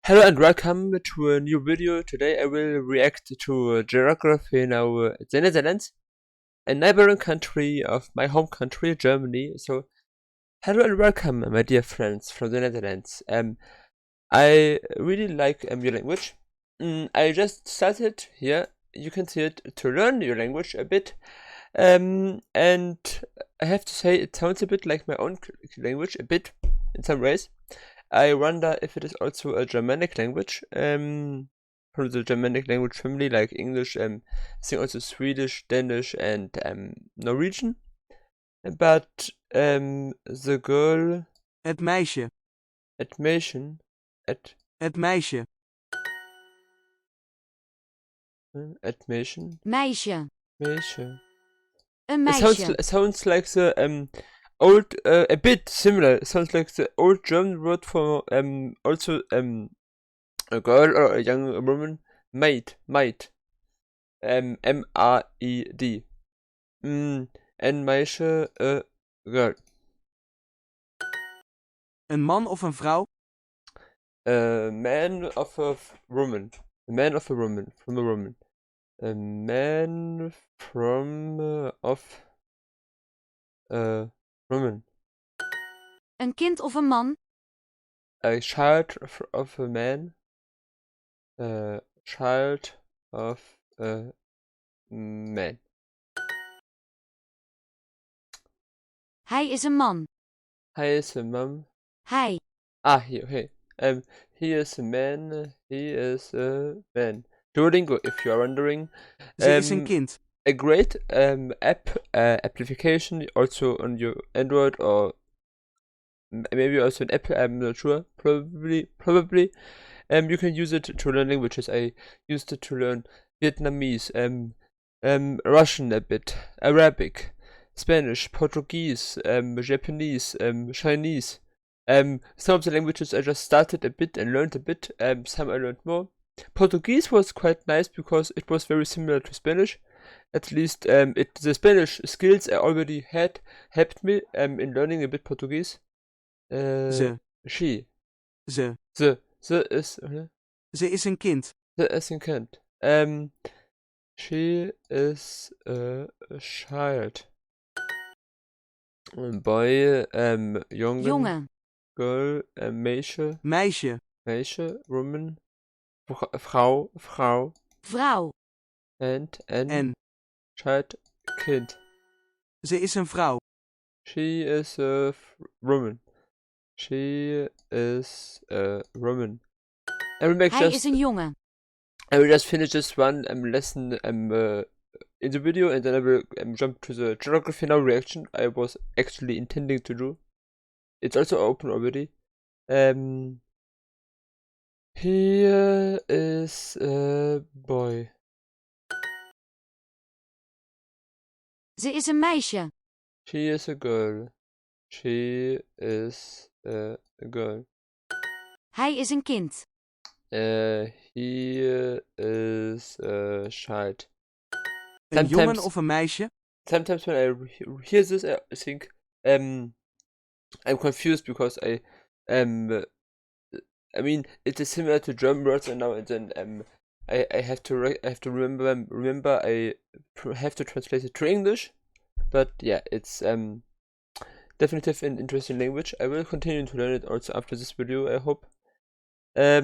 Hello and welcome to a new video. Today I will react to geography now the Netherlands, a neighboring country of my home country, Germany. So hello and welcome, my dear friends from the Netherlands. I really like your language. I just started here. You can see it to learn your language a bit. And I have to say it sounds a bit like my own language, a bit in some ways. I wonder if it is also a Germanic language, from the Germanic language family, like English, I think also Swedish, Danish, and Norwegian. But the girl Het meisje. at Mation, at Het meisje. at Mation, Meisje. Mation. Een It meisje. sounds like the old a bit similar. It sounds like the old German word for also a girl or a young woman, maid, M-A-I-D. En meisje, a girl. Een man of een vrouw. A man of a woman. A man of a woman. From a woman. A man from of a woman. Een kind of een man. A child of a man. A child of a man. Hij is een man. Hij is a mom. Hij. Here, hey. He is a man. He is a man. Duolingo, if you are wondering. Ze is een kind. A great application also on your Android or maybe also an Apple. I'm not sure. Probably. You can use it to learn languages. I used it to learn Vietnamese, Russian a bit, Arabic, Spanish, Portuguese, Japanese, Chinese. Some of the languages I just started a bit and learned a bit. Some I learned more. Portuguese was quite nice because it was very similar to Spanish. At least the Spanish skills I already had helped me in learning a bit Portuguese. Ze. She. Ze. Ze is. Ze is een kind. Ze is een kind. She is a child. Boy, Jongen. girl, meisje, Meisje. woman, vrouw, Vrouw. and En. child, kind. Ze is een vrouw. She is a woman. She is a woman. Hij is een jongen. I will just finish this one lesson in the video, and then I will jump to the geography now reaction I was actually intending to do. It's also open already. Here is a boy. Ze is een meisje. She is a girl. She is a girl. Hij is een kind. He is a child. Een jongen of een meisje. Sometimes when I hear this, I think I'm confused because I mean it is similar to German words, and now and then I have to remember I have to translate it to English. But yeah, it's definitely an interesting language. I will continue to learn it also after this video, I hope. A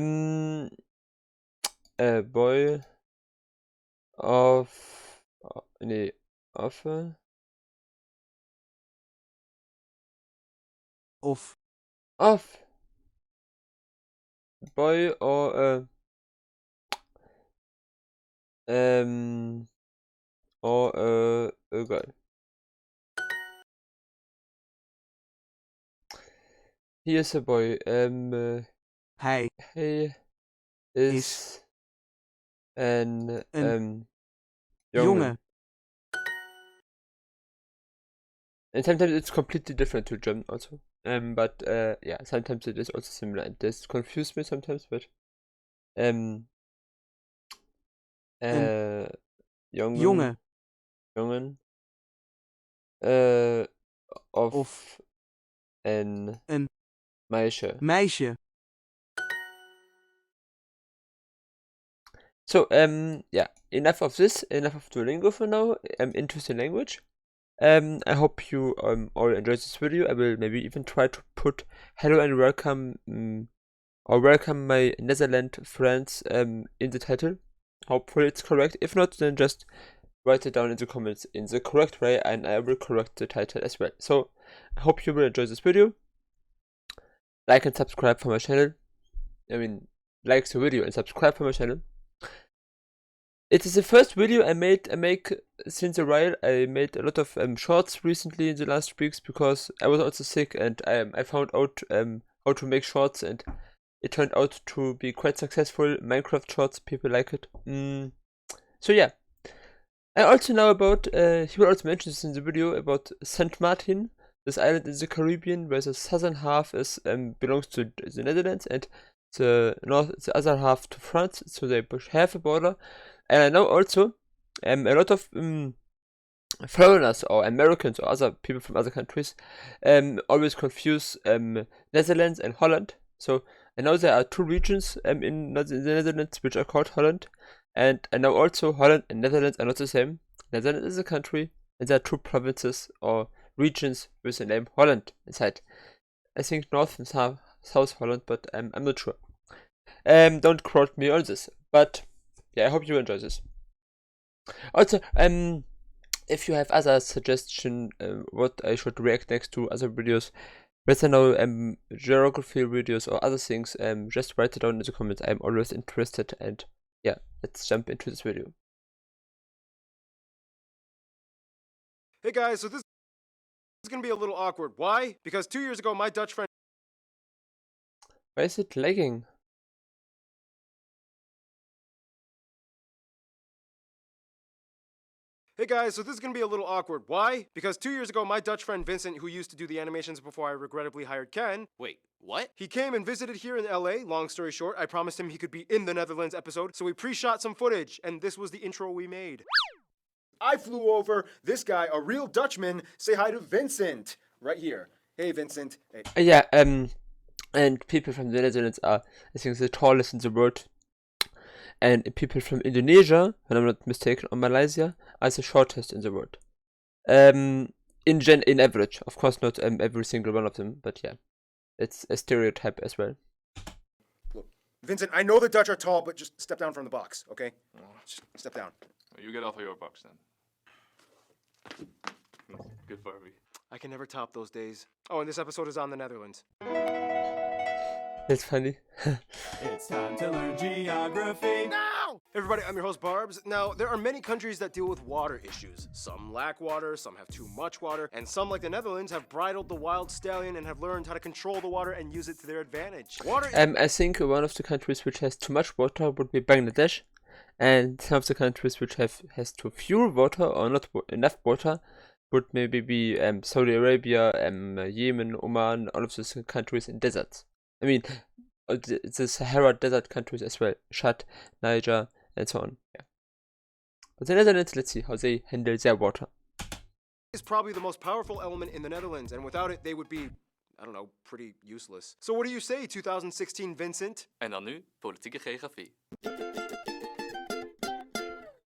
boy of of boy or a girl. He is a boy. Hij is an jongen. And sometimes it's completely different to German also. But yeah, sometimes it is also similar, and this confused me sometimes. But Jongen. Of een een meisje. Meisje. So, yeah, enough of this, enough of Duolingo for now. Interesting language. I hope you all enjoyed this video. I will maybe even try to put hello and welcome or welcome my Netherlands friends in the title. Hopefully it's correct. If not, then just write it down in the comments in the correct way and I will correct the title as well. So, I hope you will enjoy this video. Like and subscribe for my channel. Like the video and subscribe for my channel. It is the first video I make since a while. I made a lot of shorts recently in the last weeks because I was also sick and I found out how to make shorts and it turned out to be quite successful. Minecraft shorts, people like it. So yeah. I also know about, he will also mention this in the video, about Saint Martin, this island in the Caribbean where the southern half is belongs to the Netherlands and the other half to France, so they have a border. And I know also a lot of foreigners or Americans or other people from other countries always confuse Netherlands and Holland. So I know there are two regions in the Netherlands which are called Holland, and I know also Holland and Netherlands are not the same. Netherlands is a country, and there are two provinces or regions with the name Holland inside. I think North and South Holland, but I'm not sure. Don't quote me on this, but yeah, I hope you enjoy this. Also, if you have other suggestion what I should react next to, other videos, whether now geography videos or other things, just write it down in the comments. I'm always interested, and yeah, let's jump into this video. Hey guys, so this is gonna be a little awkward. Why? Because 2 years ago, my Dutch friend. Why is it lagging? Hey guys, so this is gonna be a little awkward. Why? Because 2 years ago, my Dutch friend Vincent, who used to do the animations before I regrettably hired Ken. Wait, what? He came and visited here in LA. Long story short, I promised him he could be in the Netherlands episode, so we pre-shot some footage, and this was the intro we made. I flew over. This guy, a real Dutchman, say hi to Vincent. Right here. Hey, Vincent. Hey. Yeah, and people from the Netherlands are, I think, the tallest in the world. And people from Indonesia, when I'm not mistaken, or Malaysia, are the shortest in the world. In average, of course, not every single one of them, but yeah, it's a stereotype as well. Look, Vincent, I know the Dutch are tall, but just step down from the box, okay? Just step down. You get off of your box then. Good for me. I can never top those days. Oh, and this episode is on the Netherlands. That's funny. It's time to learn geography. Now! Everybody, I'm your host, Barbs. Now, there are many countries that deal with water issues. Some lack water, some have too much water, and some, like the Netherlands, have bridled the wild stallion and have learned how to control the water and use it to their advantage. Water I think one of the countries which has too much water would be Bangladesh, and some of the countries which has too few water or not enough water would maybe be Saudi Arabia, Yemen, Oman, all of those countries in deserts. I mean, the Sahara desert countries as well, Chad, Niger, and so on. Yeah. But the Netherlands, let's see how they handle their water. is probably the most powerful element in the Netherlands, and without it, they would be, I don't know, pretty useless. So what do you say, 2016 Vincent? En dan nu, politieke geografie.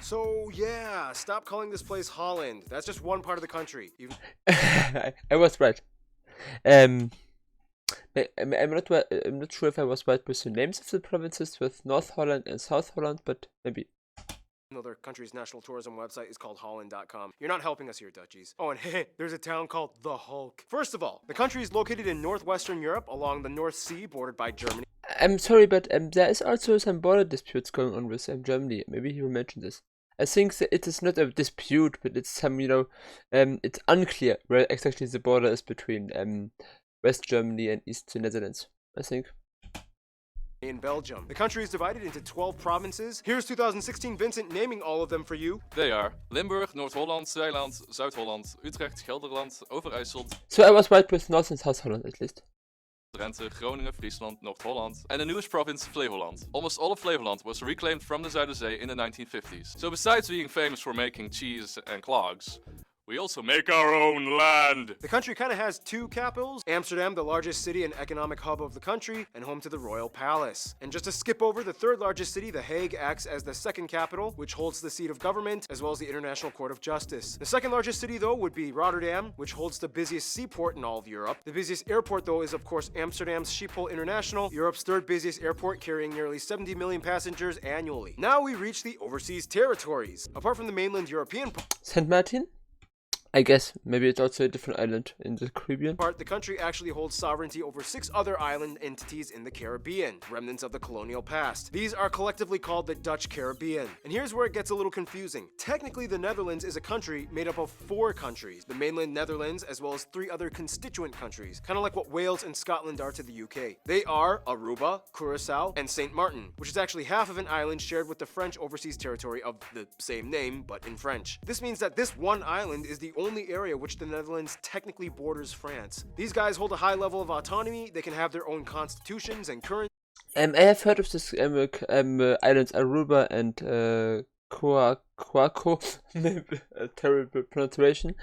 So yeah, stop calling this place Holland. That's just one part of the country. I was right. I'm not sure if I was right with the names of the provinces with North Holland and South Holland, but maybe. Their country's national tourism website is called Holland.com. You're not helping us here, Dutchies. Oh, and hey, there's a town called The Hulk. First of all, the country is located in northwestern Europe along the North Sea, bordered by Germany. I'm sorry, but there is also some border disputes going on with Germany. Maybe he will mention this. I think that it is not a dispute, but it's some, it's unclear where exactly the border is between West Germany and East Netherlands, I think. In Belgium. The country is divided into 12 provinces. Here's 2016 Vincent naming all of them for you. They are Limburg, Noord-Holland, Zeeland, Zuid-Holland, Utrecht, Gelderland, Overijssel. So I was right with North and South Holland at least. Drenthe, Groningen, Friesland, Noord-Holland, and the newest province, Flevoland. Almost all of Flevoland was reclaimed from the Zuiderzee in the 1950s. So besides being famous for making cheese and clogs, We also make our own land. The country kind of has two capitals: Amsterdam, the largest city and economic hub of the country, and home to the Royal Palace. And just to skip over, the third largest city, The Hague, acts as the second capital, which holds the seat of government, as well as the International Court of Justice. The second largest city, though, would be Rotterdam, which holds the busiest seaport in all of Europe. The busiest airport, though, is of course Amsterdam's Schiphol International, Europe's third busiest airport, carrying nearly 70 million passengers annually. Now we reach the overseas territories. Apart from the mainland European St. Martin? I guess maybe it's also a different island in the Caribbean. part, the country actually holds sovereignty over 6 other island entities in the Caribbean, remnants of the colonial past. These are collectively called the Dutch Caribbean. And here's where it gets a little confusing. Technically, the Netherlands is a country made up of 4 countries, the mainland Netherlands, as well as 3 other constituent countries, kind of like what Wales and Scotland are to the UK. They are Aruba, Curacao, and St. Martin, which is actually half of an island shared with the French overseas territory of the same name, but in French. This means that this one island is the only area which the Netherlands technically borders France. These guys hold a high level of autonomy, they can have their own constitutions and currency. I have heard of this islands Aruba and Quaco, maybe a terrible pronunciation,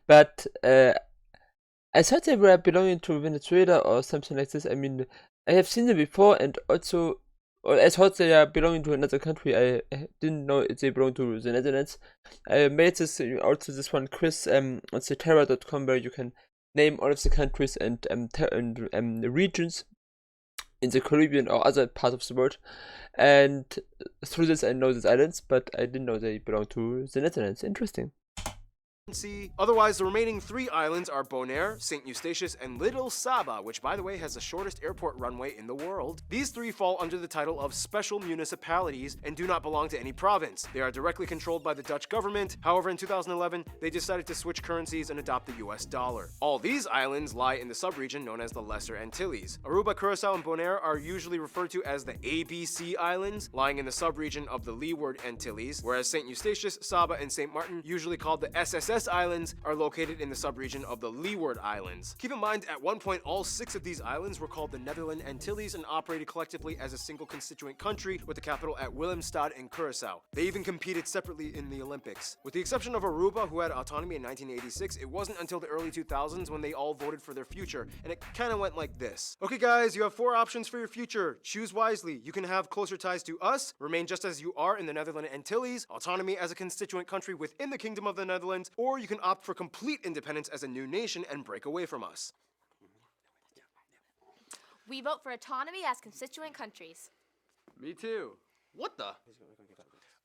but I thought they were belonging to Venezuela or something like this. I mean, I have seen them before, and also I thought they are belonging to another country. I didn't know if they belong to the Netherlands. I made this also this one quiz on Cetera.com where you can name all of the countries and regions in the Caribbean or other parts of the world. And through this I know these islands, but I didn't know they belong to the Netherlands. Interesting. Otherwise, the remaining 3 islands are Bonaire, St. Eustatius, and Little Saba, which by the way has the shortest airport runway in the world. These 3 fall under the title of special municipalities and do not belong to any province. They are directly controlled by the Dutch government. However, in 2011, they decided to switch currencies and adopt the US dollar. All these islands lie in the subregion known as the Lesser Antilles. Aruba, Curacao, and Bonaire are usually referred to as the ABC Islands, lying in the subregion of the Leeward Antilles, whereas St. Eustatius, Saba, and St. Martin, usually called the SSS Islands, are located in the subregion of the Leeward Islands. Keep in mind, at one point, all 6 of these islands were called the Netherland Antilles and operated collectively as a single constituent country with the capital at Willemstad in Curacao. They even competed separately in the Olympics. With the exception of Aruba, who had autonomy in 1986, it wasn't until the early 2000s when they all voted for their future, and it kind of went like this. Okay guys, you have 4 options for your future. Choose wisely. You can have closer ties to us, remain just as you are in the Netherland Antilles, autonomy as a constituent country within the Kingdom of the Netherlands, or you can opt for complete independence as a new nation and break away from us. We vote for autonomy as constituent countries. Me too. What the?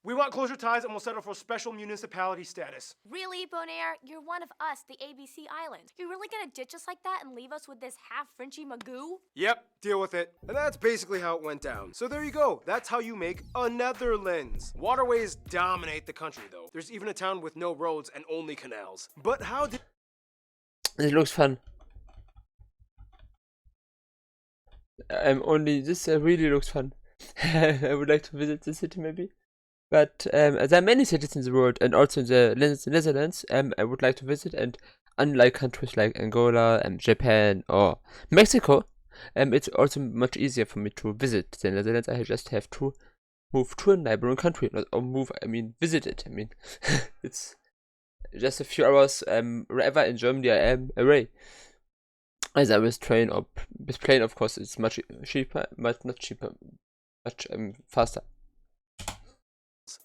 We want closer ties and we'll settle for special municipality status. Really, Bonaire? You're one of us, the ABC Islands. You're really gonna ditch us like that and leave us with this half-Frenchy magoo? Yep, deal with it. And that's basically how it went down. So there you go. That's how you make a Netherlands. Waterways dominate the country though. There's even a town with no roads and only canals. But how did... It looks fun. This really looks fun. I would like to visit the city maybe. But there are many cities in the world and also in the Netherlands I would like to visit, and unlike countries like Angola and Japan or Mexico, it's also much easier for me to visit the Netherlands. I just have to move to a neighboring country, not or move, I mean visit it. I mean it's just a few hours wherever in Germany I am away. As I with train or with plane, of course, it's much cheaper, but not cheaper, much faster.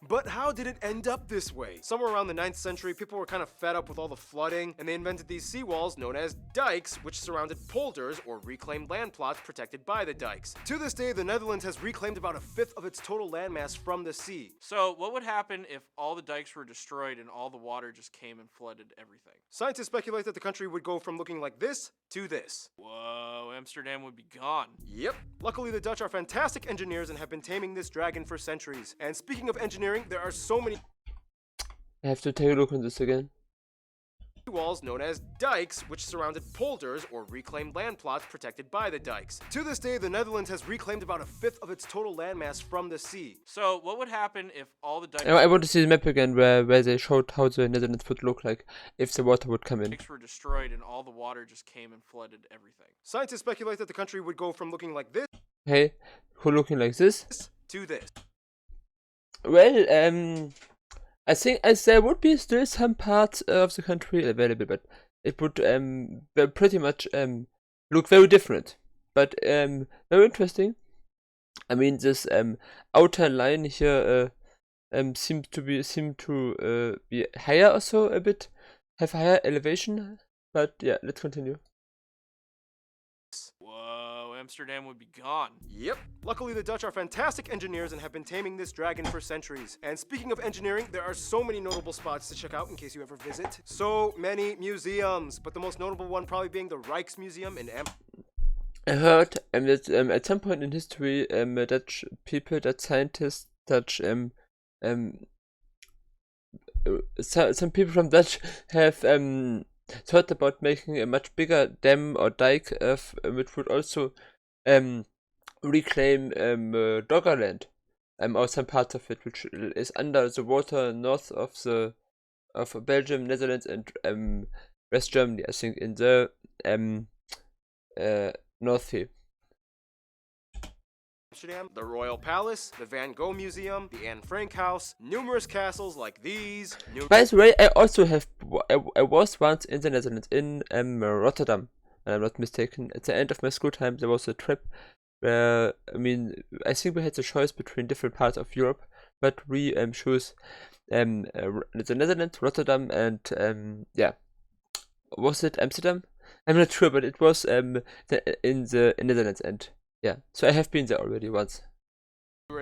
But how did it end up this way? Somewhere around the 9th century, people were kind of fed up with all the flooding, and they invented these seawalls known as dikes, which surrounded polders, or reclaimed land plots protected by the dikes. To this day, the Netherlands has reclaimed about 1/5 of its total landmass from the sea. So, what would happen if all the dikes were destroyed and all the water just came and flooded everything? Scientists speculate that the country would go from looking like this to this. Whoa, Amsterdam would be gone. Yep. Luckily, the Dutch are fantastic engineers and have been taming this dragon for centuries. And speaking of engineering, there are so many I have to take a look on this again. walls known as dikes, which surrounded polders, or reclaimed land plots protected by the dikes. To this day, the Netherlands has reclaimed about 1/5 of its total landmass from the sea. So, what would happen if all the dikes I want to see the map again where they showed how the Netherlands would look like if the water would come in. were destroyed and all the water just came and flooded everything? Scientists speculate that the country would go from looking like this Hey, who looking like this? to this. Well, I think as there would be still some parts of the country available, but it would pretty much look very different. But very interesting. I mean, this outer line here seem to be higher also a bit, have higher elevation. But yeah, let's continue. Whoa, Amsterdam would be gone. Yep. Luckily, the Dutch are fantastic engineers and have been taming this dragon for centuries. And speaking of engineering, there are so many notable spots to check out in case you ever visit. So many museums, but the most notable one probably being the Rijksmuseum in I heard that at some point in history, Dutch people, Dutch scientists, Dutch some people from Dutch have thought about making a much bigger dam or dike, which would also reclaim Doggerland, or some parts of it, which is under the water north of Belgium, Netherlands, and West Germany. I think in the North Sea. Amsterdam, the Royal Palace, the Van Gogh Museum, the Anne Frank House, numerous castles like these. By the way, I was once in the Netherlands, in Rotterdam, and I'm not mistaken. At the end of my school time, there was a trip where, I mean, I think we had the choice between different parts of Europe, but we chose the Netherlands, Rotterdam, and yeah, was it Amsterdam? I'm not sure, but it was in the Netherlands, and yeah, so I have been there already once.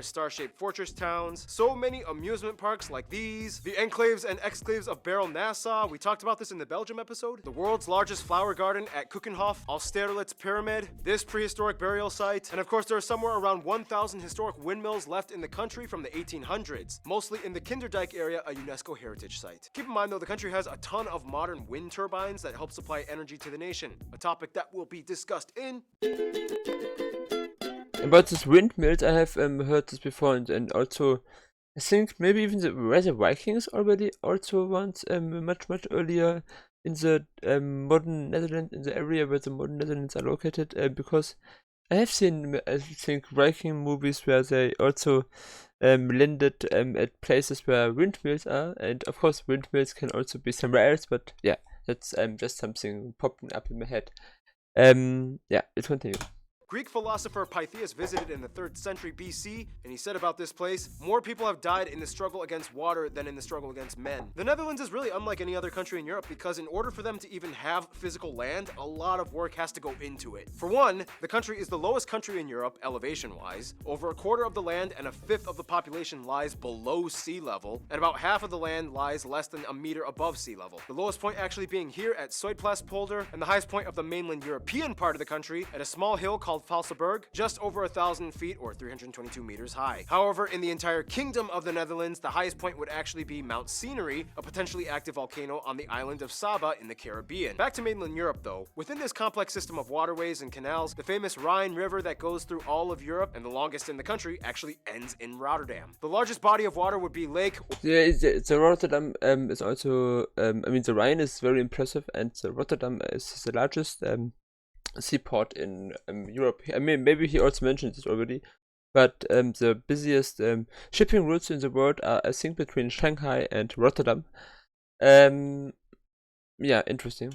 Star-shaped fortress towns, so many amusement parks like these, the enclaves and exclaves of Barrel Nassau, we talked about this in the Belgium episode, the world's largest flower garden at Keukenhof, Austerlitz Pyramid, this prehistoric burial site, and of course there are somewhere around 1,000 historic windmills left in the country from the 1800s, mostly in the Kinderdijk area, a UNESCO heritage site. Keep in mind though, the country has a ton of modern wind turbines that help supply energy to the nation, a topic that will be discussed in... About this windmills, I have heard this before, and also I think maybe even the Vikings already also once much earlier in the modern Netherlands, in the area where the modern Netherlands are located, because I have seen, I think, Viking movies where they also landed at places where windmills are, and of course windmills can also be somewhere else, but yeah, that's just something popping up in my head. Yeah, let's continue. Greek philosopher Pythias visited in the 3rd century BC, and he said about this place, more people have died in the struggle against water than in the struggle against men. The Netherlands is really unlike any other country in Europe because in order for them to even have physical land, a lot of work has to go into it. For one, the country is the lowest country in Europe, elevation-wise. Over a quarter of the land and a fifth of the population lies below sea level, and about half of the land lies less than a meter above sea level. The lowest point actually being here at Zuidplaspolder, and the highest point of the mainland European part of the country at a small hill called Valseburg, just over 1,000 feet or 322 meters high. However, in the entire Kingdom of the Netherlands, the highest point would actually be Mount Scenery, a potentially active volcano on the island of Saba in the Caribbean. Back to mainland Europe though, within this complex system of waterways and canals, the famous Rhine River that goes through all of Europe and the longest in the country actually ends in Rotterdam. The largest body of water would be Lake... The Rotterdam is also, I mean, the Rhine is very impressive, and the Rotterdam is the largest seaport in Europe. I mean, maybe he also mentioned this already, but the busiest shipping routes in the world are, I think, between Shanghai and Rotterdam. Yeah, interesting.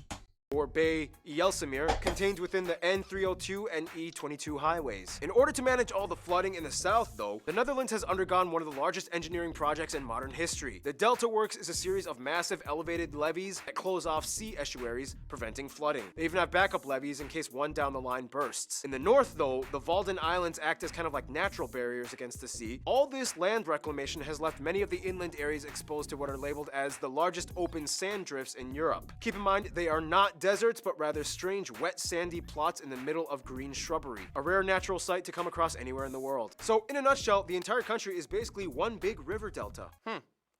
Or Bay Ijsselmeer, contained within the N302 and E22 highways. In order to manage all the flooding in the south, though, the Netherlands has undergone one of the largest engineering projects in modern history. The Delta Works is a series of massive elevated levees that close off sea estuaries, preventing flooding. They even have backup levees in case one down the line bursts. In the north, though, the Walden Islands act as kind of like natural barriers against the sea. All this land reclamation has left many of the inland areas exposed to what are labeled as the largest open sand drifts in Europe. Keep in mind, they are not deserts, but rather strange, wet, sandy plots in the middle of green shrubbery. A rare natural sight to come across anywhere in the world. So, in a nutshell, the entire country is basically one big river delta.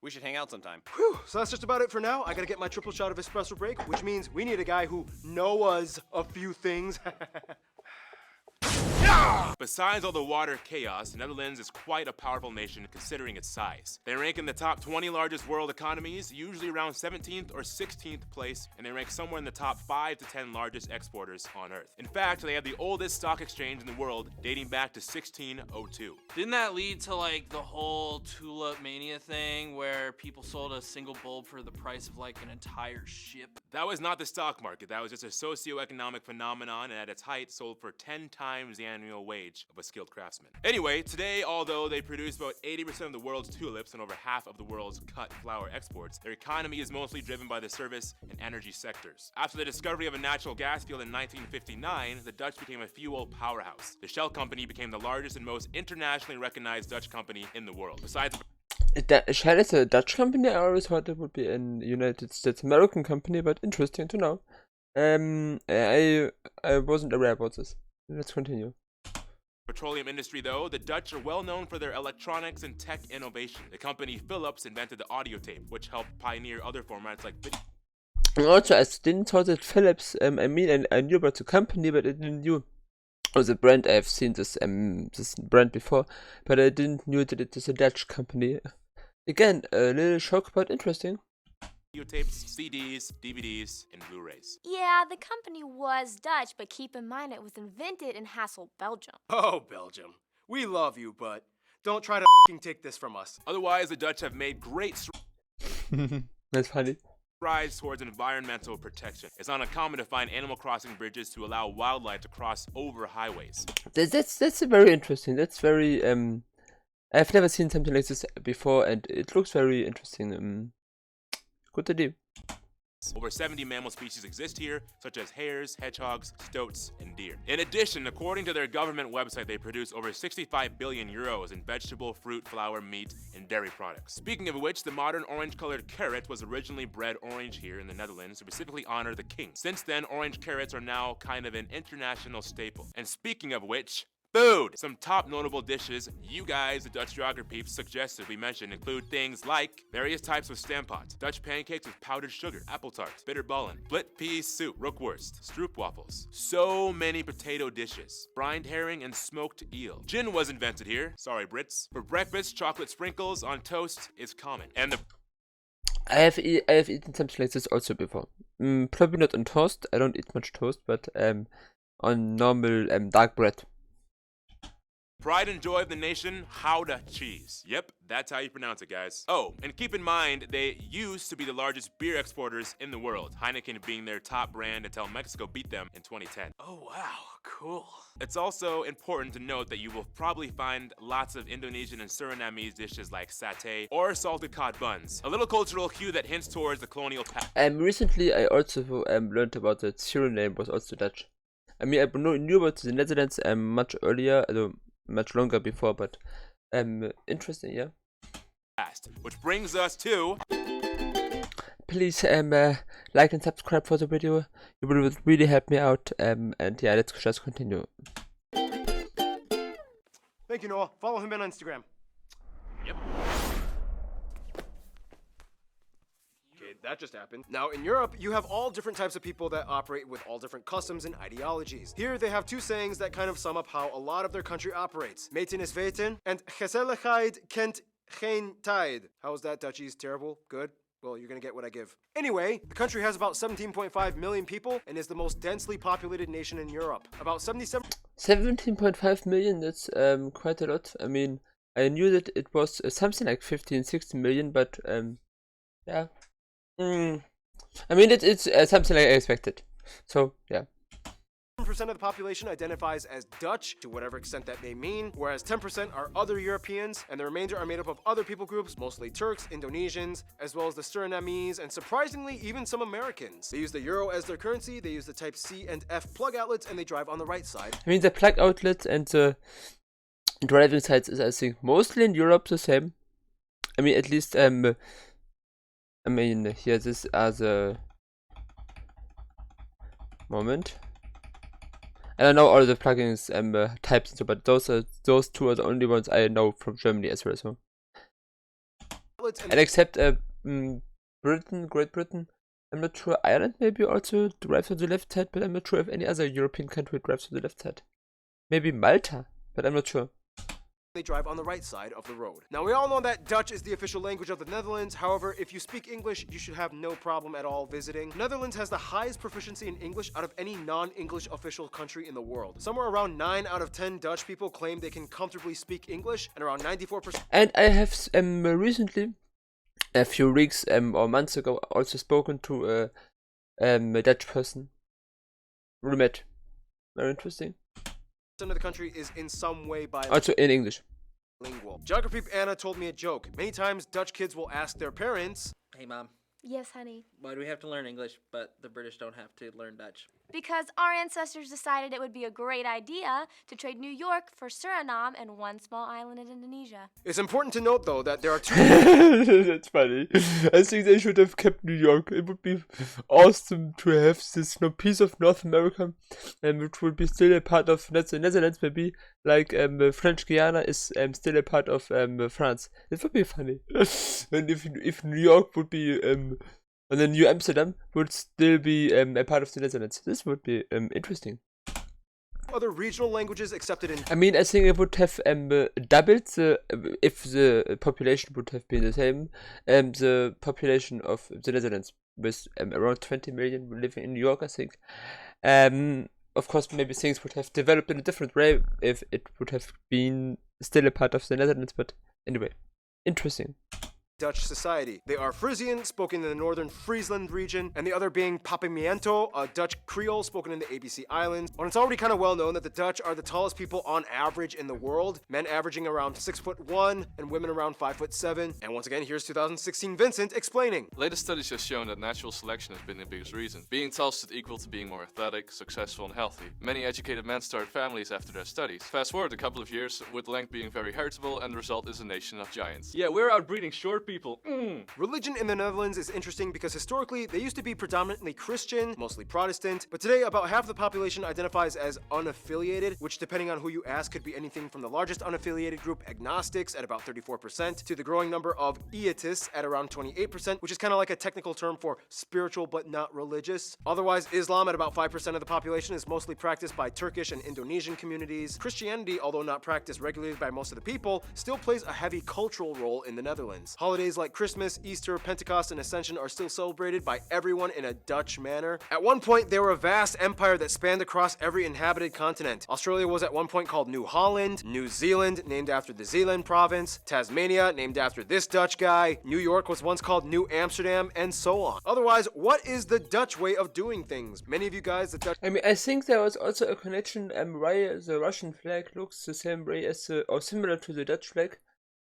We should hang out sometime. Whew, so that's just about it for now. I gotta get my triple shot of espresso break, which means we need a guy who knows a few things. But Besides all the water chaos, the Netherlands is quite a powerful nation considering its size. They rank in the top 20 largest world economies, usually around 17th or 16th place, and they rank somewhere in the top 5 to 10 largest exporters on Earth. In fact, they have the oldest stock exchange in the world, dating back to 1602. Didn't that lead to like the whole tulip mania thing where people sold a single bulb for the price of like an entire ship? That was not the stock market, that was just a socio-economic phenomenon, and at its height sold for 10 times the annual wage of a skilled craftsman. Anyway, today, although they produce about 80% of the world's tulips and over half of the world's cut flower exports, their economy is mostly driven by the service and energy sectors. After the discovery of a natural gas field in 1959, the Dutch became a fuel powerhouse. The Shell company became the largest and most internationally recognized Dutch company in the world. Besides Shell is a Dutch company. I always thought it would be a United States American company, but interesting to know. I wasn't aware about this. Let's continue. Petroleum industry though, the Dutch are well known for their electronics and tech innovation. The company Philips invented the audio tape, which helped pioneer other formats like video. Also, I didn't thought that Philips, I knew about the company, but I didn't knew the brand. I have seen this brand before, but I didn't knew that it is a Dutch company. Again, a little shock, but interesting. Video tapes, CDs, DVDs, and Blu-rays. Yeah, the company was Dutch, but keep in mind it was invented in Hasselt, Belgium. Oh, Belgium. We love you, but don't try to take this from us. Otherwise, the Dutch have made great That's funny. strides towards environmental protection. It's not uncommon to find animal crossing bridges to allow wildlife to cross over highways. That's very interesting. That's very I've never seen something like this before, and it looks very interesting. Good idea. Over 70 mammal species exist here, such as hares, hedgehogs, stoats, and deer. In addition, according to their government website, they produce over 65 billion euros in vegetable, fruit, flour, meat, and dairy products. Speaking of which, the modern orange-colored carrot was originally bred orange here in the Netherlands to specifically honor the king. Since then, orange carrots are now kind of an international staple. And speaking of which, food! Some top notable dishes you guys, the Dutch geography peeps, suggested we mention include things like various types of stamppot, Dutch pancakes with powdered sugar, apple tart, bitterballen, split pea soup, rookworst, stroopwafels. So many potato dishes, brined herring and smoked eel. Gin was invented here, sorry Brits. For breakfast, chocolate sprinkles on toast is common. And the I have eaten something like this also before. Probably not on toast. I don't eat much toast, but on normal dark bread. pride and joy of the nation, Gouda cheese. Yep, that's how you pronounce it, guys. Oh, and keep in mind, they used to be the largest beer exporters in the world, Heineken being their top brand until Mexico beat them in 2010. Oh wow, cool. It's also important to note that you will probably find lots of Indonesian and Surinamese dishes like satay or salted cod buns, a little cultural cue that hints towards the colonial past. Recently I also learned about that Suriname was also Dutch. I mean, I knew about the Netherlands much earlier, much longer before, but interesting, yeah. Which brings us to... Please like and subscribe for the video. It would really help me out. And yeah, let's just continue. Thank you, Noah. Follow him on Instagram. Yep. Okay, that just happened. Now, in Europe, you have all different types of people that operate with all different customs and ideologies. Here, they have two sayings that kind of sum up how a lot of their country operates. Meten is weten, and gezelligheid kent geen tijd. How is that, Dutchies? Terrible? Good? Well, you're gonna get what I give. Anyway, the country has about 17.5 million people and is the most densely populated nation in Europe. About 17.5 million, that's quite a lot. I mean, I knew that it was something like 15, 16 million, but yeah. I mean, it's something like I expected. So, yeah. 10% of the population identifies as Dutch, to whatever extent that may mean, whereas 10% are other Europeans, and the remainder are made up of other people groups, mostly Turks, Indonesians, as well as the Surinamese, and surprisingly, even some Americans. They use the euro as their currency, they use the type C and F plug outlets, and they drive on the right side. I mean, the plug outlet and the driving sides is, I think, mostly in Europe the same. I mean, at least, I mean, here this as a moment. I don't know all the plugins types and so, but those two are the only ones I know from Germany as well. So, and except Britain, Great Britain, I'm not sure. Ireland maybe also drives on the left side, but I'm not sure if any other European country drives on the left side. Maybe Malta. but I'm not sure. They drive on the right side of the road. Now, we all know that Dutch is the official language of the Netherlands. However, if you speak English, you should have no problem at all visiting. Netherlands has the highest proficiency in English out of any non-English official country in the world. Somewhere around 9 out of 10 Dutch people claim they can comfortably speak English, and around 94%. And I have recently, a few weeks or months ago, also spoken to a Dutch person. We met. Very interesting. Of the country is in some way also in English. Bilingual. Geography Anna told me a joke. Many times Dutch kids will ask their parents, Hey, Mom. Yes, honey. Why do we have to learn English, but the British don't have to learn Dutch? Because our ancestors decided it would be a great idea to trade New York for Suriname and one small island in Indonesia. It's important to note, though, that there are two... That's funny. I think they should have kept New York. It would be awesome to have this piece of North America, which would be still a part of the Netherlands, maybe, like French Guiana is still a part of France. It would be funny. And if New York would be... and then New Amsterdam would still be a part of the Netherlands. This would be interesting. Other regional languages accepted in... I mean, I think it would have doubled if the population would have been the same. The population of the Netherlands with around 20 million living in New York, I think. Of course, maybe things would have developed in a different way if it would have been still a part of the Netherlands. But anyway, interesting. Dutch society. They are Frisian, spoken in the northern Friesland region, and the other being Papiamento, a Dutch Creole spoken in the ABC Islands. When it's already kind of well known that the Dutch are the tallest people on average in the world, men averaging around 6'1" and women around 5'7". And once again, here's 2016 Vincent explaining. Latest studies have shown that natural selection has been the biggest reason. Being tall should equal to being more athletic, successful and healthy. Many educated men start families after their studies. Fast forward a couple of years, with length being very heritable, and the result is a nation of giants. Yeah, we're outbreeding short people. Religion in the Netherlands is interesting because historically they used to be predominantly Christian, mostly Protestant, but today about half the population identifies as unaffiliated, which depending on who you ask could be anything from the largest unaffiliated group, agnostics, at about 34%, to the growing number of atheists at around 28%, which is kind of like a technical term for spiritual but not religious. Otherwise, Islam at about 5% of the population is mostly practiced by Turkish and Indonesian communities. Christianity, although not practiced regularly by most of the people, still plays a heavy cultural role in the Netherlands. Holidays like Christmas, Easter, Pentecost, and Ascension are still celebrated by everyone in a Dutch manner. At one point, they were a vast empire that spanned across every inhabited continent. Australia was at one point called New Holland, New Zealand, named after the Zeeland province, Tasmania, named after this Dutch guy, New York was once called New Amsterdam, and so on. Otherwise, what is the Dutch way of doing things? Many of you guys, the Dutch... I mean, I think there was also a connection why the Russian flag looks the same way as or similar to the Dutch flag.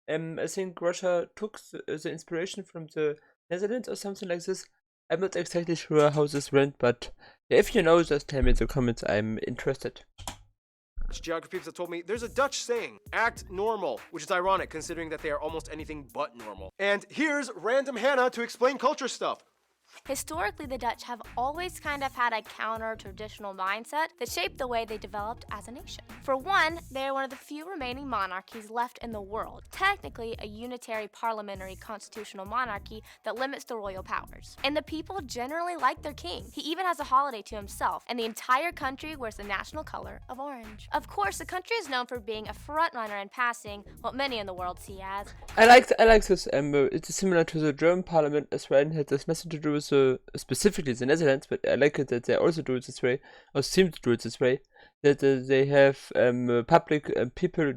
I think Russia took the inspiration from the Netherlands or something like this. I'm not exactly sure how this went, but if you know, just tell me in the comments. I'm interested. Geography people have told me there's a Dutch saying, act normal, which is ironic considering that they are almost anything but normal. And here's random Hannah to explain culture stuff. Historically, the Dutch have always kind of had a counter-traditional mindset that shaped the way they developed as a nation. For one, they are one of the few remaining monarchies left in the world, technically a unitary parliamentary constitutional monarchy that limits the royal powers. And the people generally like their king. He even has a holiday to himself, and the entire country wears the national color of orange. Of course, the country is known for being a frontrunner in passing what many in the world see as... I like this. It's similar to the German parliament as well. It has nothing to do with specifically the Netherlands, but I like it that they also do it this way, or seem to do it this way, that they have public people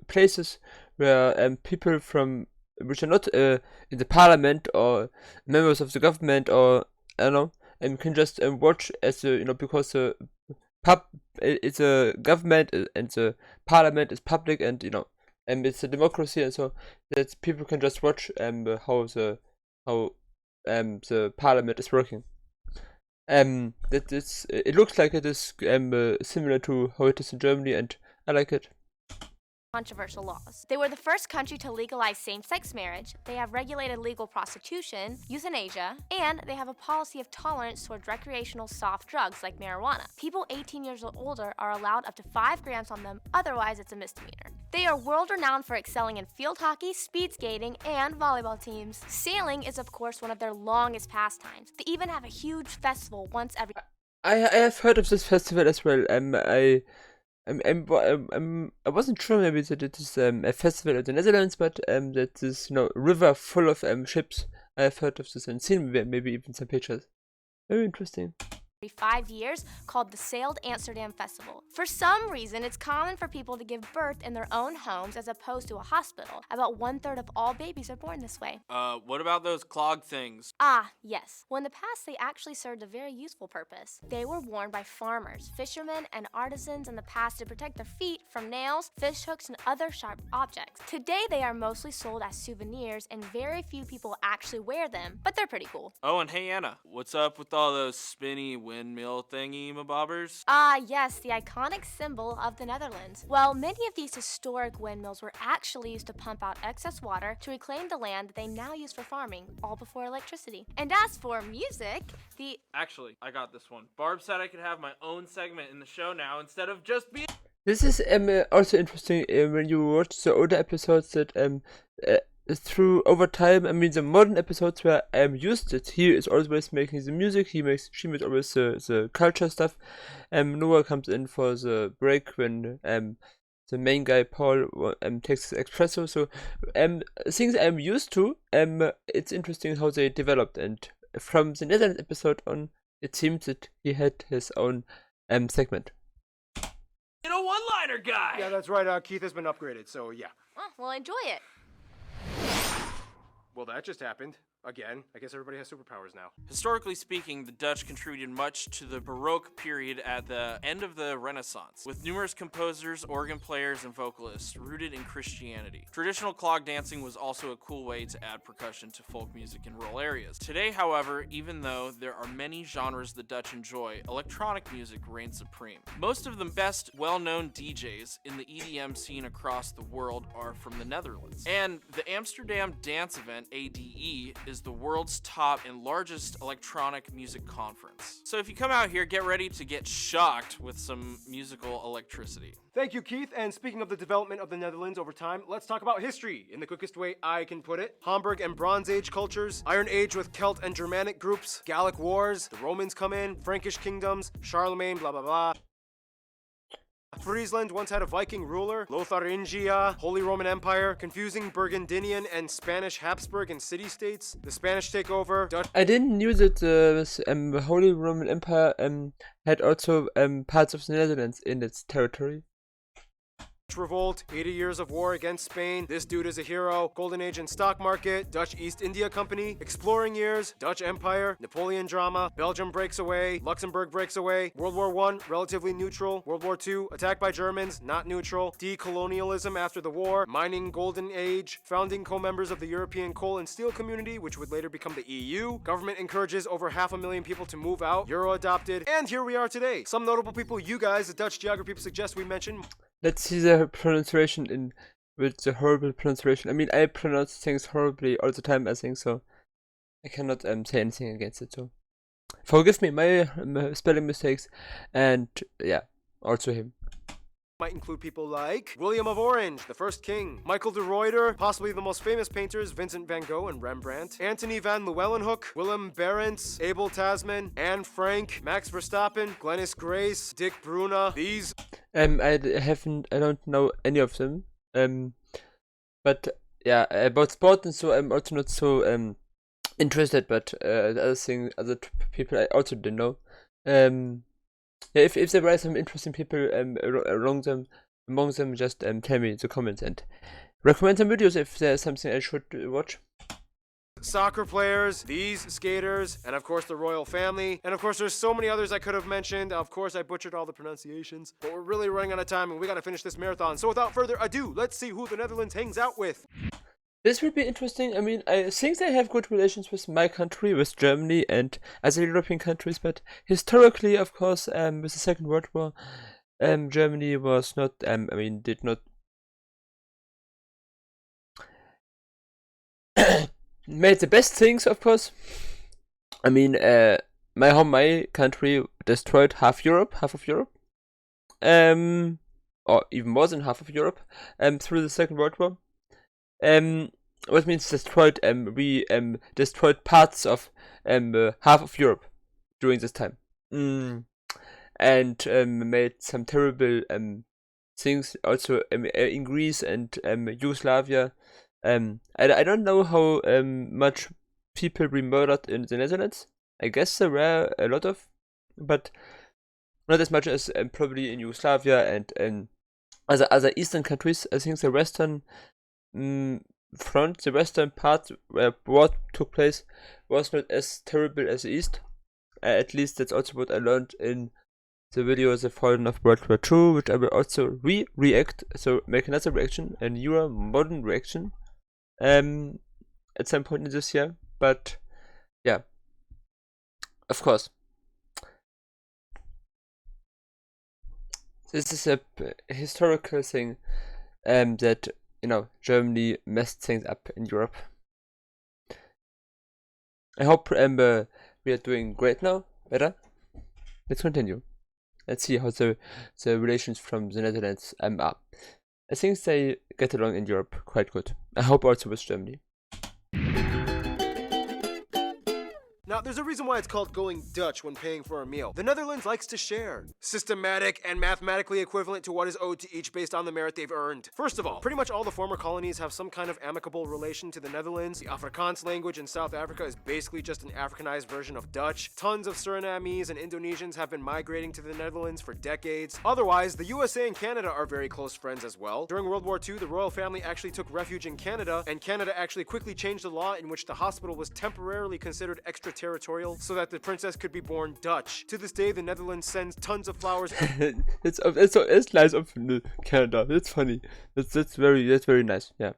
places where people from which are not in the parliament or members of the government or I don't know, and can just watch as because the it's a government and the parliament is public, and and it's a democracy, and so that people can just watch how the parliament is working. It looks like it is similar to how it is in Germany, and I like it. Controversial laws. They were the first country to legalize same-sex marriage, they have regulated legal prostitution, euthanasia, and they have a policy of tolerance toward recreational soft drugs like marijuana. People 18 years or older are allowed up to 5 grams on them, otherwise it's a misdemeanor. They are world-renowned for excelling in field hockey, speed skating, and volleyball teams. Sailing is of course one of their longest pastimes. They even have a huge festival once every... I have heard of this festival as well. I wasn't sure maybe that it is a festival in the Netherlands, but that this river full of ships. I've heard of this and seen maybe even some pictures. Very interesting. 5 years, called the Sailed Amsterdam Festival. For some reason, it's common for people to give birth in their own homes as opposed to a hospital. About 1/3 of all babies are born this way. What about those clog things? Ah, yes. Well, in the past, they actually served a very useful purpose. They were worn by farmers, fishermen, and artisans in the past to protect their feet from nails, fish hooks, and other sharp objects. Today, they are mostly sold as souvenirs, and very few people actually wear them, but they're pretty cool. Oh, and hey, Anna, what's up with all those spinny windmill thingy-mabobbers? Ah, yes, the iconic symbol of the Netherlands. Well, many of these historic windmills were actually used to pump out excess water to reclaim the land that they now use for farming, all before electricity. And as for music, Actually, I got this one. Barb said I could have my own segment in the show now instead of just being... This is also interesting when you watch the older episodes that through over time, the modern episodes where used that he is always making the music, she makes always the culture stuff. Noah comes in for the break when the main guy Paul takes his espresso. So things I'm used to. It's interesting how they developed, and from the Netherlands episode on, it seems that he had his own segment. One-liner guy! Yeah, that's right. Keith has been upgraded, so yeah. oh, well, enjoy it. Well, that just happened. Again, I guess everybody has superpowers now. Historically speaking, the Dutch contributed much to the Baroque period at the end of the Renaissance, with numerous composers, organ players, and vocalists rooted in Christianity. Traditional clog dancing was also a cool way to add percussion to folk music in rural areas. Today, however, even though there are many genres the Dutch enjoy, electronic music reigns supreme. Most of the best well-known DJs in the EDM scene across the world are from the Netherlands. And the Amsterdam Dance Event, ADE, is the world's top and largest electronic music conference. So if you come out here, get ready to get shocked with some musical electricity. Thank you, Keith. And speaking of the development of the Netherlands over time, let's talk about history in the quickest way I can put it. Hamburg and Bronze Age cultures, Iron Age with Celt and Germanic groups, Gallic Wars, the Romans come in, Frankish kingdoms, Charlemagne, blah blah blah. Friesland once had a Viking ruler, Lotharingia, Holy Roman Empire, confusing Burgundian and Spanish Habsburg and city-states, the Spanish takeover, Dutch... I didn't knew that the Holy Roman Empire had also parts of the Netherlands in its territory. Revolt, 80 years of war against Spain, this dude is a hero, Golden Age and stock market, Dutch East India Company, exploring years, Dutch Empire, Napoleon drama, Belgium breaks away, Luxembourg breaks away, World War I, relatively neutral, World War II, attacked by Germans, not neutral, decolonialism after the war, mining Golden Age, founding co-members of the European Coal and Steel Community, which would later become the EU, government encourages over 500,000 people to move out, Euro adopted, and here we are today. Some notable people you guys, the Dutch geography people, suggest we mention. Let's see the pronunciation with the horrible pronunciation. I pronounce things horribly all the time, I think, so I cannot say anything against it. So forgive me my spelling mistakes, and yeah, also him. Might include people like William of Orange, the first king, Michael de Ruyter, possibly the most famous painters, Vincent van Gogh and Rembrandt, Antony van Leeuwenhoek, Willem Barents, Abel Tasman, Anne Frank, Max Verstappen, Glenys Grace, Dick Bruna. These I don't know any of them. But yeah, about sport and so I'm also not so interested. But the other people I also didn't know. Yeah, if there were some interesting people among them, just tell me in the comments and recommend some videos if there's something I should watch. Soccer players, these skaters, and of course the royal family, and of course there's so many others I could have mentioned. Of course I butchered all the pronunciations, but we're really running out of time and we gotta finish this marathon. So without further ado, let's see who the Netherlands hangs out with. This will be interesting. I think they have good relations with my country, with Germany and other European countries, but historically, of course, with the Second World War, Germany was not, did not made the best things, of course. My country destroyed half of Europe, or even more than half of Europe, through the Second World War. What means destroyed? We destroyed parts of half of Europe during this time, and made some terrible things also in Greece and Yugoslavia. I don't know how much people were murdered in the Netherlands. I guess there were a lot of, but not as much as probably in Yugoslavia and other Eastern countries. I think the Western front, the Western part where war took place, was not as terrible as the East. At least that's also what I learned in the video The Fallen of World War II, which I will also react, so make another reaction, a newer modern reaction, at some point in this year. But yeah, of course, this is a historical thing that, you know, Germany messed things up in Europe. I hope we are doing great now, better. Let's continue. Let's see how the relations from the Netherlands are. I think they get along in Europe quite good. I hope also with Germany. Now, there's a reason why it's called going Dutch when paying for a meal. The Netherlands likes to share. Systematic and mathematically equivalent to what is owed to each based on the merit they've earned. First of all, pretty much all the former colonies have some kind of amicable relation to the Netherlands. The Afrikaans language in South Africa is basically just an Africanized version of Dutch. Tons of Surinamese and Indonesians have been migrating to the Netherlands for decades. Otherwise, the USA and Canada are very close friends as well. During World War II, the royal family actually took refuge in Canada, and Canada actually quickly changed the law in which the hospital was temporarily considered extraterritorial so that the princess could be born Dutch. To this day, the Netherlands sends tons of flowers. it's nice of Canada. It's funny. That's very nice. Yeah.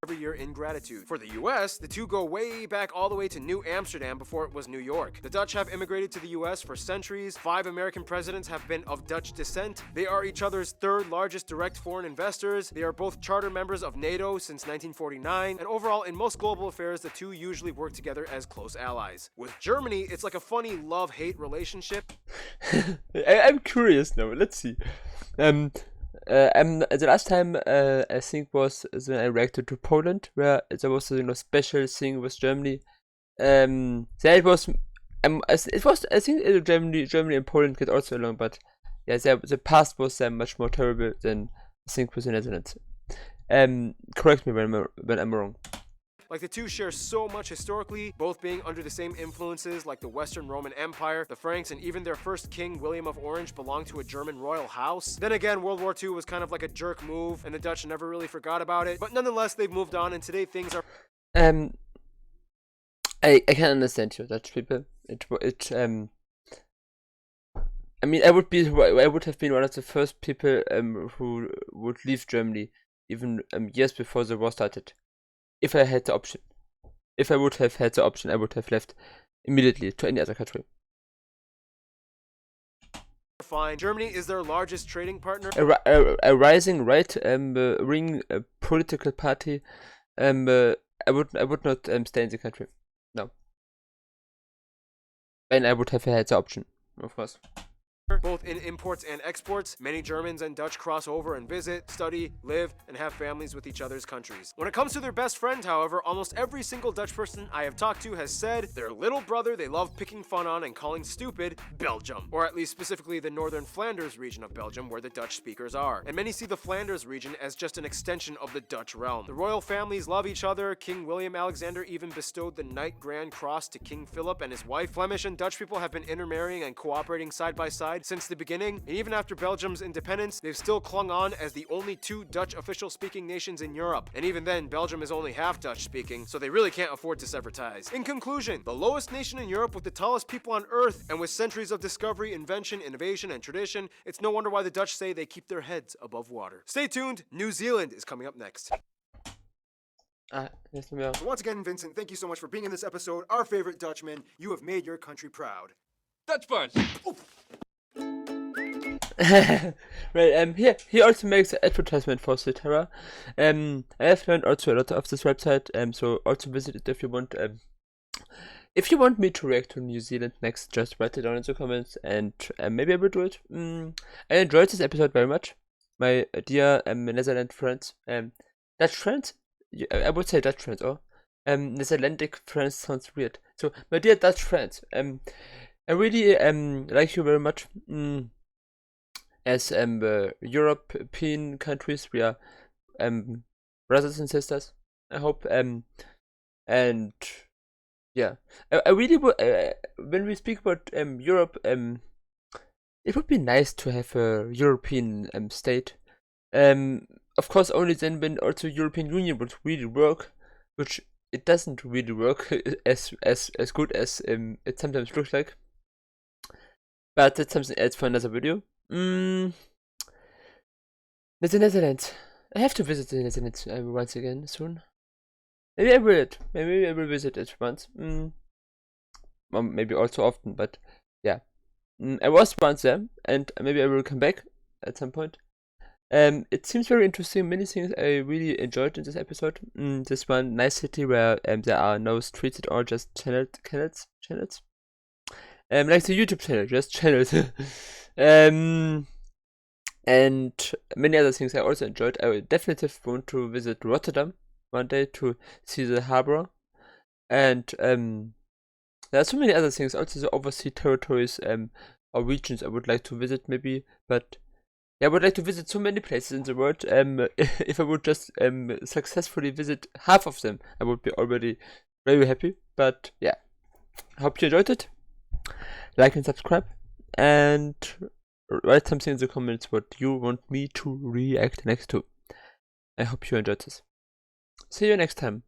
Every year in gratitude. For the US, the two go way back all the way to New Amsterdam before it was New York. The Dutch have immigrated to the US for centuries. 5 American presidents have been of Dutch descent. They are each other's third largest direct foreign investors. They are both charter members of NATO since 1949. And overall, in most global affairs, the two usually work together as close allies. With Germany, it's like a funny love-hate relationship. I'm curious now. Let's see. The last time I think was when I reacted to Poland, where there was a special thing with Germany. There it was. I think Germany and Poland get also along, but yeah, the past was much more terrible than I think with the Netherlands. Correct me when I'm wrong. Like, the two share so much historically, both being under the same influences like the Western Roman Empire, the Franks, and even their first king, William of Orange, belonged to a German royal house. Then again, World War II was kind of like a jerk move, and the Dutch never really forgot about it. But nonetheless, they've moved on, and today things are... I can understand you, Dutch people. I mean, I would have been one of the first people who would leave Germany, even years before the war started. If I had the option. If I would have had the option, I would have left immediately to any other country. Fine. Germany is their largest trading partner. A rising right-wing political party. I would not stay in the country. No. And I would have had the option, of course. Both in imports and exports. Many Germans and Dutch cross over and visit, study, live, and have families with each other's countries. When it comes to their best friend, however, almost every single Dutch person I have talked to has said their little brother they love picking fun on and calling stupid, Belgium. Or at least specifically the northern Flanders region of Belgium, where the Dutch speakers are. And many see the Flanders region as just an extension of the Dutch realm. The royal families love each other. King William Alexander even bestowed the Knight Grand Cross to King Philip and his wife. Flemish and Dutch people have been intermarrying and cooperating side by side since the beginning, and even after Belgium's independence, they've still clung on as the only 2 Dutch official-speaking nations in Europe. And even then, Belgium is only half Dutch-speaking, so they really can't afford to sever ties. In conclusion, the lowest nation in Europe with the tallest people on Earth, and with centuries of discovery, invention, innovation, and tradition, it's no wonder why the Dutch say they keep their heads above water. Stay tuned, New Zealand is coming up next. Yes, So once again, Vincent, thank you so much for being in this episode. Our favorite Dutchman, you have made your country proud. Dutch punch! Right, he also makes an advertisement for Cetera. I have learned also a lot of this website, so also visit it if you want. If you want me to react to New Zealand next, just write it down in the comments, and maybe I will do it. I enjoyed this episode very much. My dear Netherlands friends, Dutch friends? I would say Dutch friends, or Netherlandic friends sounds weird. So, my dear Dutch friends, I really like you very much. as European countries, we are brothers and sisters, I hope. And yeah, I really would, when we speak about Europe, it would be nice to have a European state. Of course, only then when also European Union would really work, which it doesn't really work as good as it sometimes looks like. But that's something else for another video. The Netherlands. I have to visit the Netherlands once again soon. Maybe I will. Maybe I will visit it once. Or maybe also often, but yeah. I was once there, and maybe I will come back at some point. It seems very interesting. Many things I really enjoyed in this episode. This one nice city where there are no streets at all, just channels. Like the YouTube channel, just channels. And many other things I also enjoyed. I will definitely want to visit Rotterdam one day to see the harbor. And there are so many other things, also the overseas territories or regions I would like to visit maybe. But yeah, I would like to visit so many places in the world. If I would just successfully visit half of them, I would be already very happy. But yeah, I hope you enjoyed it. Like and subscribe, and write something in the comments what you want me to react next to. I hope you enjoyed this. See you next time.